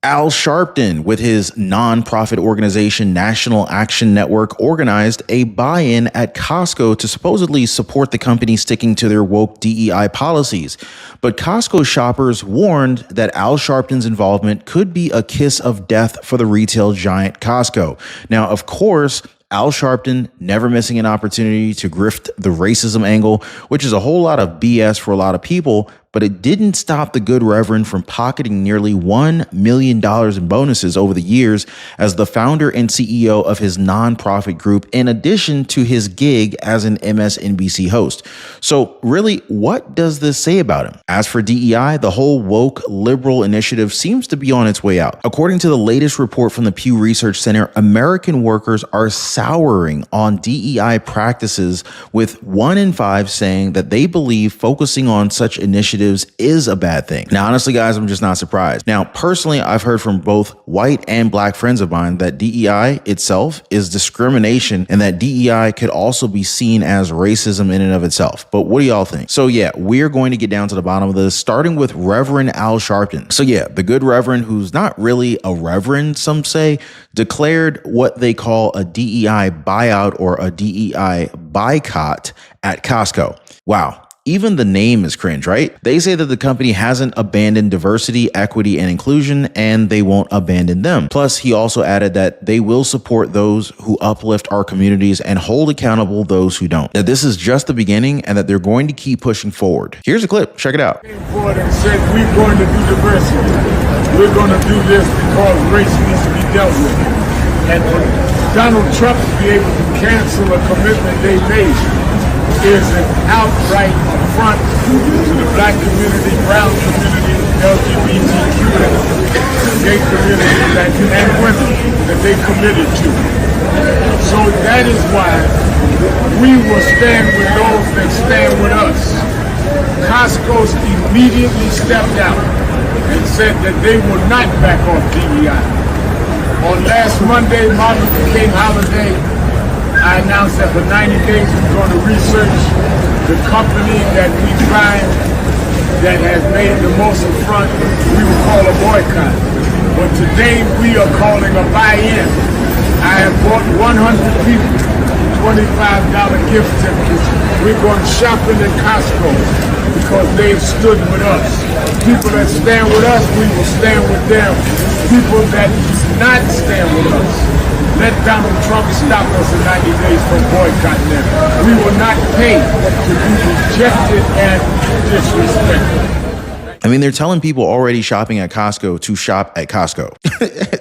Al Sharpton, with his nonprofit organization National Action Network, organized a buy-in at Costco to supposedly support the company sticking to their woke DEI policies. But Costco shoppers warned that Al Sharpton's involvement could be a kiss of death for the retail giant Costco. Now, of course, Al Sharpton never missing an opportunity to grift the racism angle, which is a whole lot of BS for a lot of people, but it didn't stop the good Reverend from pocketing nearly $1 million in bonuses over the years as the founder and CEO of his nonprofit group, in addition to his gig as an MSNBC host. So really, what does this say about him? As for DEI, the whole woke liberal initiative seems to be on its way out. According to the latest report from the Pew Research Center, American workers are souring on DEI practices, with 1 in 5 saying that they believe focusing on such initiatives is a bad thing. Now, honestly, guys, I'm just not surprised. Now, personally, I've heard from both white and black friends of mine that DEI itself is discrimination and that DEI could also be seen as racism in and of itself. But what do y'all think? So yeah, we're going to get down to the bottom of this, starting with Reverend Al Sharpton. So yeah, the good Reverend, who's not really a reverend, some say, declared what they call a DEI buyout or a DEI Buy-Cott at Costco. Wow. Even the name is cringe, right? They say that the company hasn't abandoned diversity, equity, and inclusion, and they won't abandon them. Plus, he also added that they will support those who uplift our communities and hold accountable those who don't. That this is just the beginning and that they're going to keep pushing forward. Here's a clip. Check it out. Came forward and said, we're going to do diversity. We're going to do this because race needs to be dealt with. And for Donald Trump to be able to cancel a commitment they made is an outright affront to the black community, brown community, LGBTQ, and gay community and women that they committed to. So that is why we will stand with those that stand with us. Costco's immediately stepped out and said that they will not back off DEI. On last Monday, Martin Luther King holiday, I announced that for 90 days we're going to research the company that we find that has made the most affront. We will call a boycott. But today we are calling a buy-in. I have bought 100 people $25 gift certificates. We're going shopping at Costco because they've stood with us. People that stand with us, we will stand with them. People that do not stand with us, let Donald Trump stop us in 90 days from boycotting them. We will not pay to be rejected and disrespected. I mean, they're telling people already shopping at Costco to shop at Costco.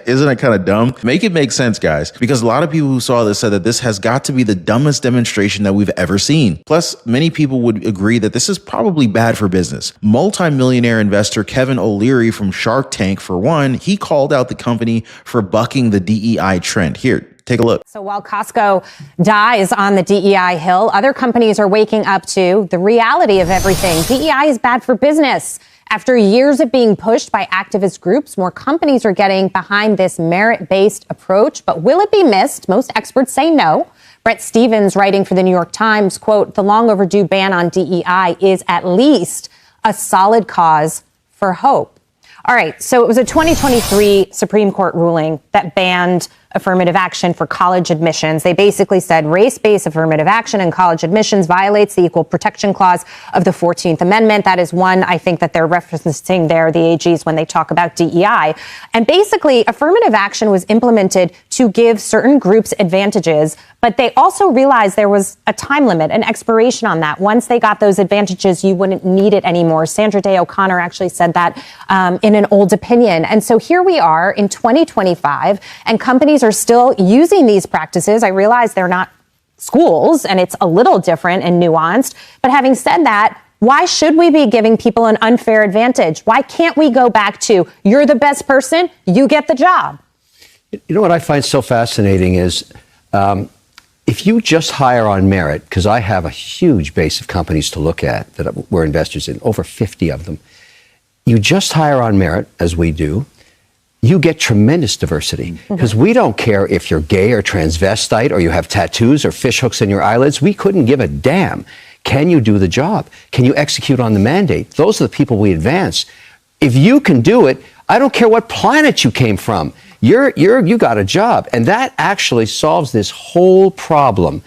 Isn't that kind of dumb? Make it make sense, guys, because a lot of people who saw this said that this has got to be the dumbest demonstration that we've ever seen. Plus, many people would agree that this is probably bad for business. Multi-millionaire investor Kevin O'Leary from Shark Tank, for one, he called out the company for bucking the DEI trend. Here, take a look. So while Costco dies on the DEI hill, other companies are waking up to the reality of everything. DEI is bad for business. After years of being pushed by activist groups, more companies are getting behind this merit-based approach. But will it be missed? Most experts say no. Brett Stevens, writing for the New York Times, quote, the long overdue ban on DEI is at least a solid cause for hope. All right, so it was a 2023 Supreme Court ruling that banned affirmative action for college admissions. They basically said race-based affirmative action in college admissions violates the Equal Protection Clause of the 14th Amendment. That is one, I think, that they're referencing there, the AGs, when they talk about DEI. And basically, affirmative action was implemented to give certain groups advantages, but they also realized there was a time limit, an expiration on that. Once they got those advantages, you wouldn't need it anymore. Sandra Day O'Connor actually said that in an old opinion. And so here we are in 2025, and companies are still using these practices. I realize they're not schools, and it's a little different and nuanced. But having said that, why should we be giving people an unfair advantage? Why can't we go back to, you're the best person, you get the job? You know what I find so fascinating is if you just hire on merit, because I have a huge base of companies to look at that we're investors in, over 50 of them, you just hire on merit, as we do, you get tremendous diversity, because we don't care if you're gay or transvestite or you have tattoos or fish hooks in your eyelids. We couldn't give a damn. Can you do the job? Can you execute on the mandate? Those are the people we advance. If you can do it, I don't care what planet you came from. You got a job. And that actually solves this whole problem.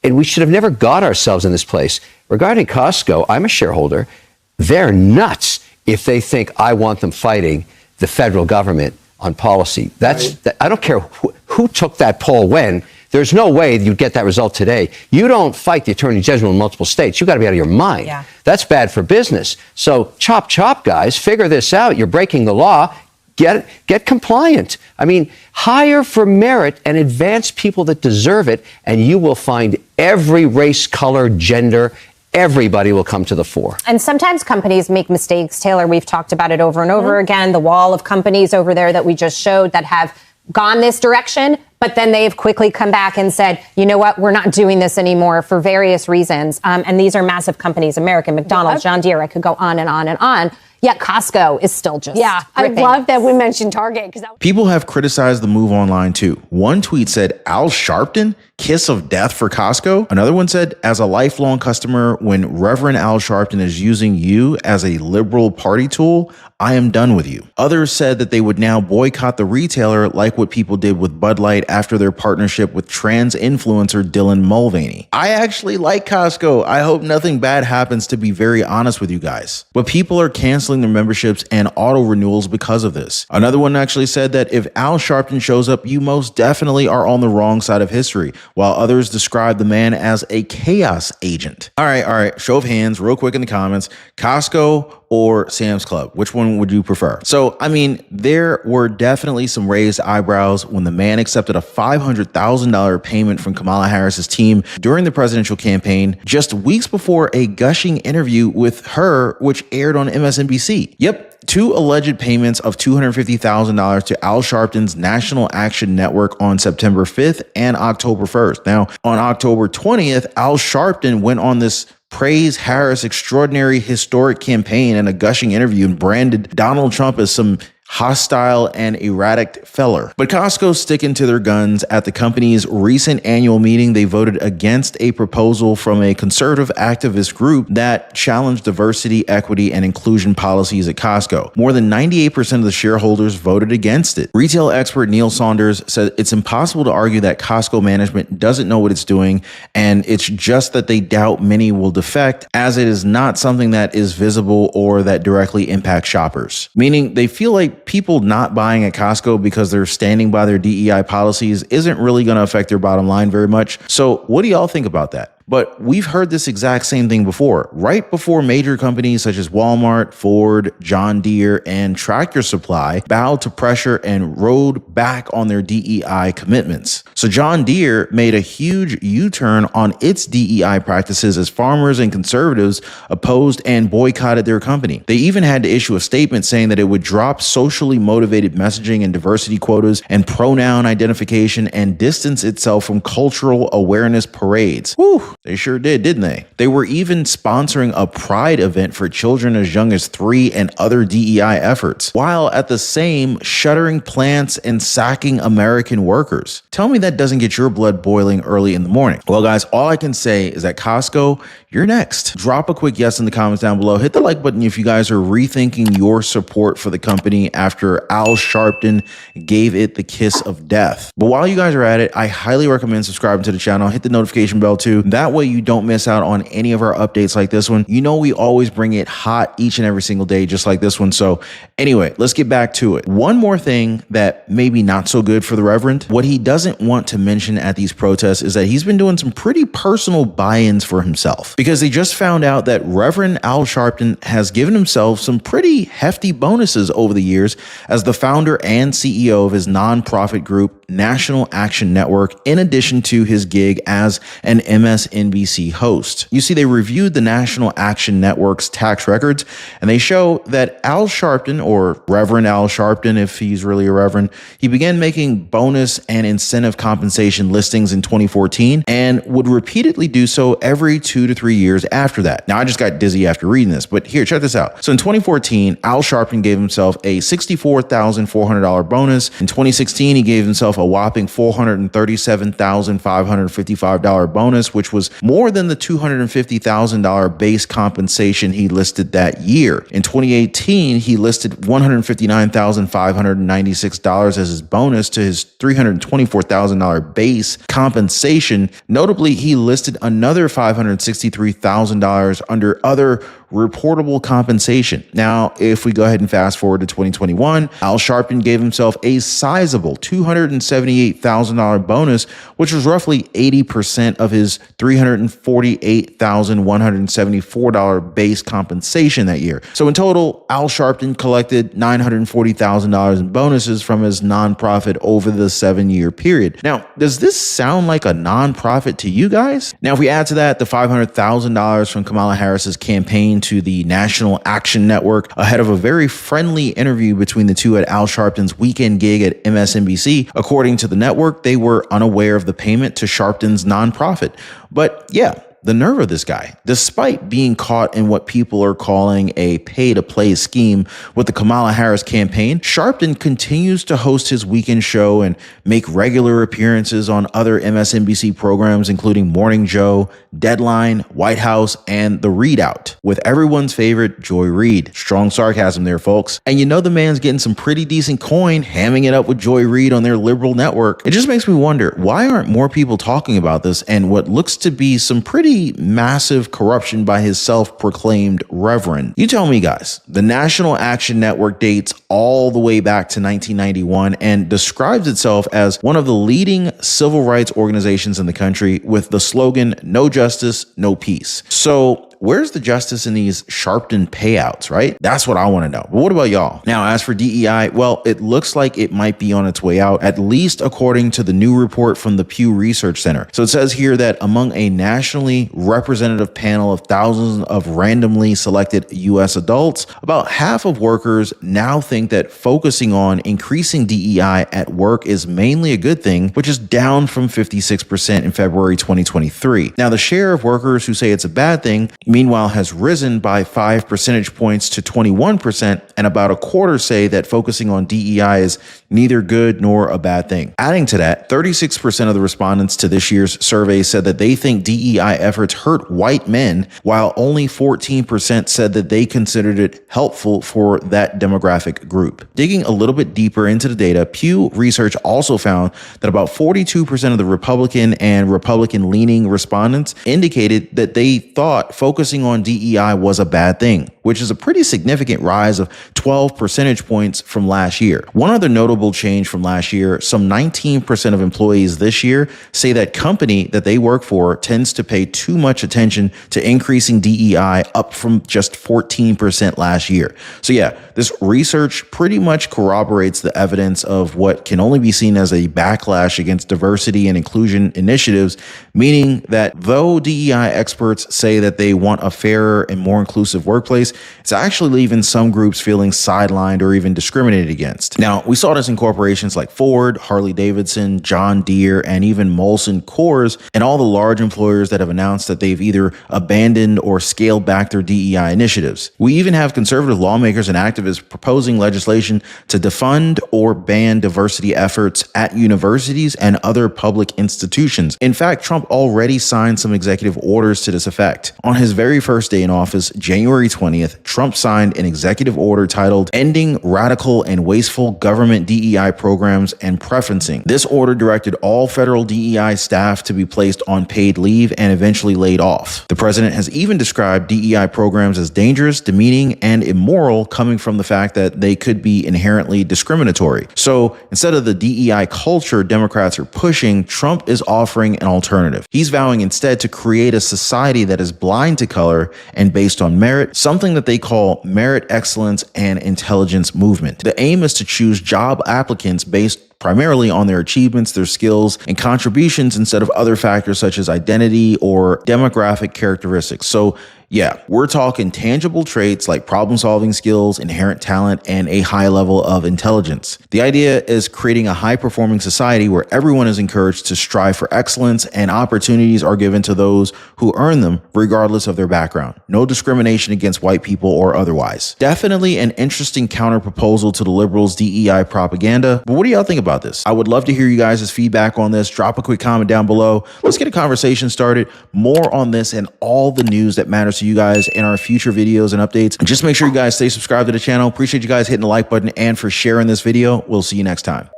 And we should have never got ourselves in this place. Regarding Costco, I'm a shareholder. They're nuts if they think I want them fighting the federal government on policy. I don't care who took that poll when. There's no way you'd get that result today. You don't fight the attorney general in multiple states. You got to be out of your mind. Yeah. That's bad for business. So chop, guys. Figure this out. You're breaking the law. Get compliant. I mean, hire for merit and advance people that deserve it, and you will find every race, color, gender, everybody will come to the fore. And sometimes companies make mistakes, Taylor. We've talked about it over and over again. The wall of companies over there that we just showed that have gone this direction, but then they've quickly come back and said, you know what, we're not doing this anymore for various reasons. And these are massive companies, American, McDonald's, John Deere. I could go on and on and on. Yet Costco is still just ripping. I love that we mentioned Target. People have criticized the move online too. One tweet said, Al Sharpton, kiss of death for Costco. Another one said, as a lifelong customer, when Reverend Al Sharpton is using you as a liberal party tool, I am done with you. Others said that they would now boycott the retailer like what people did with Bud Light after their partnership with trans influencer Dylan Mulvaney. I actually like Costco. I hope nothing bad happens, to be very honest with you guys. But people are canceling their memberships and auto renewals because of this. Another one actually said that if Al Sharpton shows up, you most definitely are on the wrong side of history, while others describe the man as a chaos agent. All right. Show of hands real quick in the comments. Costco or Sam's Club? Which one would you prefer? So, I mean, there were definitely some raised eyebrows when the man accepted a $500,000 payment from Kamala Harris's team during the presidential campaign, just weeks before a gushing interview with her, which aired on MSNBC. Yep. 2 alleged payments of $250,000 to Al Sharpton's National Action Network on September 5th and October 1st. Now, on October 20th, Al Sharpton went on this praise Harris' extraordinary historic campaign in a gushing interview and branded Donald Trump as some hostile and erratic feller. But Costco's sticking to their guns. At the company's recent annual meeting, they voted against a proposal from a conservative activist group that challenged diversity, equity, and inclusion policies at Costco. More than 98% of the shareholders voted against it. Retail expert Neil Saunders said it's impossible to argue that Costco management doesn't know what it's doing, and it's just that they doubt many will defect, as it is not something that is visible or that directly impacts shoppers. Meaning they feel like people not buying at Costco because they're standing by their DEI policies isn't really going to affect their bottom line very much. So what do y'all think about that? But we've heard this exact same thing before. Right before major companies such as Walmart, Ford, John Deere, and Tractor Supply bowed to pressure and rode back on their DEI commitments. So John Deere made a huge U-turn on its DEI practices as farmers and conservatives opposed and boycotted their company. They even had to issue a statement saying that it would drop socially motivated messaging and diversity quotas and pronoun identification and distance itself from cultural awareness parades. Whew. They sure did, didn't they? They were even sponsoring a pride event for children as young as 3 and other DEI efforts, while at the same shuttering plants and sacking American workers. Tell me that doesn't get your blood boiling early in the morning. Well, guys, all I can say is that Costco, you're next. Drop a quick yes in the comments down below. Hit the like button if you guys are rethinking your support for the company after Al Sharpton gave it the kiss of death. But while you guys are at it, I highly recommend subscribing to the channel. Hit the notification bell too. That way you don't miss out on any of our updates like this one. You know, we always bring it hot each and every single day, just like this one. So anyway, let's get back to it. One more thing that maybe not so good for the Reverend. What he doesn't want to mention at these protests is that he's been doing some pretty personal buy-ins for himself, because they just found out that Reverend Al Sharpton has given himself some pretty hefty bonuses over the years as the founder and CEO of his nonprofit group, National Action Network, in addition to his gig as an MSNBC host. You see, they reviewed the National Action Network's tax records, and they show that Al Sharpton, or Reverend Al Sharpton if he's really a reverend, he began making bonus and incentive compensation listings in 2014 and would repeatedly do so every 2 to 3 years after that. Now, I just got dizzy after reading this, but here, check this out. So in 2014, Al Sharpton gave himself a $64,400 bonus. In 2016, he gave himself a whopping $437,555 bonus, which was more than the $250,000 base compensation he listed that year. In 2018, he listed $159,596 as his bonus to his $324,000 base compensation. Notably, he listed another $563,000 under other reportable compensation. Now, if we go ahead and fast forward to 2021, Al Sharpton gave himself a sizable $278,000 bonus, which was roughly 80% of his $348,174 base compensation that year. So in total, Al Sharpton collected $940,000 in bonuses from his nonprofit over the 7-year period. Now, does this sound like a nonprofit to you guys? Now, if we add to that the $500,000 from Kamala Harris's campaign to the National Action Network ahead of a very friendly interview between the two at Al Sharpton's weekend gig at MSNBC. According to the network, they were unaware of the payment to Sharpton's nonprofit. But yeah, the nerve of this guy, despite being caught in what people are calling a pay-to-play scheme with the Kamala Harris campaign, Sharpton continues to host his weekend show and make regular appearances on other MSNBC programs, including Morning Joe, Deadline, White House, and The Readout, with everyone's favorite Joy Reid. Strong sarcasm there, folks. And you know the man's getting some pretty decent coin hamming it up with Joy Reid on their liberal network. It just makes me wonder, why aren't more people talking about this and what looks to be some pretty massive corruption by his self-proclaimed reverend? You tell me, guys. The National Action Network dates all the way back to 1991 and describes itself as one of the leading civil rights organizations in the country with the slogan, "No justice, no peace." So where's the justice in these Sharpton payouts, right? That's what I want to know. But what about y'all? Now, as for DEI, well, it looks like it might be on its way out, at least according to the new report from the Pew Research Center. So it says here that among a nationally representative panel of thousands of randomly selected U.S. adults, about half of workers now think that focusing on increasing DEI at work is mainly a good thing, which is down from 56% in February 2023. Now, the share of workers who say it's a bad thing, meanwhile, has risen by 5 percentage points to 21%, and about a quarter say that focusing on DEI is neither good nor a bad thing. Adding to that, 36% of the respondents to this year's survey said that they think DEI efforts hurt white men, while only 14% said that they considered it helpful for that demographic group. Digging a little bit deeper into the data, Pew Research also found that about 42% of the Republican and Republican-leaning respondents indicated that they thought focusing on DEI was a bad thing, which is a pretty significant rise of 12 percentage points from last year. One other notable change from last year, some 19% of employees this year say that company that they work for tends to pay too much attention to increasing DEI, up from just 14% last year. So yeah, this research pretty much corroborates the evidence of what can only be seen as a backlash against diversity and inclusion initiatives, meaning that though DEI experts say that they want a fairer and more inclusive workplace, it's actually leaving some groups feeling sidelined or even discriminated against. Now, we saw this in corporations like Ford, Harley-Davidson, John Deere, and even Molson Coors, and all the large employers that have announced that they've either abandoned or scaled back their DEI initiatives. We even have conservative lawmakers and activists proposing legislation to defund or ban diversity efforts at universities and other public institutions. In fact, Trump already signed some executive orders to this effect. On his very first day in office, January 20th, Trump signed an executive order titled Ending Radical and Wasteful Government DEI Programs and Preferencing. This order directed all federal DEI staff to be placed on paid leave and eventually laid off. The president has even described DEI programs as dangerous, demeaning, and immoral, coming from the fact that they could be inherently discriminatory. So instead of the DEI culture Democrats are pushing, Trump is offering an alternative. He's vowing instead to create a society that is blind to color and based on merit, something that they call merit excellence and intelligence movement. The aim is to choose job applicants based primarily on their achievements, their skills, and contributions instead of other factors such as identity or demographic characteristics. So Yeah, we're talking tangible traits like problem-solving skills, inherent talent, and a high level of intelligence. The idea is creating a high-performing society where everyone is encouraged to strive for excellence and opportunities are given to those who earn them regardless of their background. No discrimination against white people or otherwise. Definitely an interesting counter-proposal to the liberals' DEI propaganda. But what do y'all think about this? I would love to hear you guys' feedback on this. Drop a quick comment down below. Let's get a conversation started. More on this and all the news that matters to you guys in our future videos and updates. And just make sure you guys stay subscribed to the channel. Appreciate you guys hitting the like button and for sharing this video. We'll see you next time.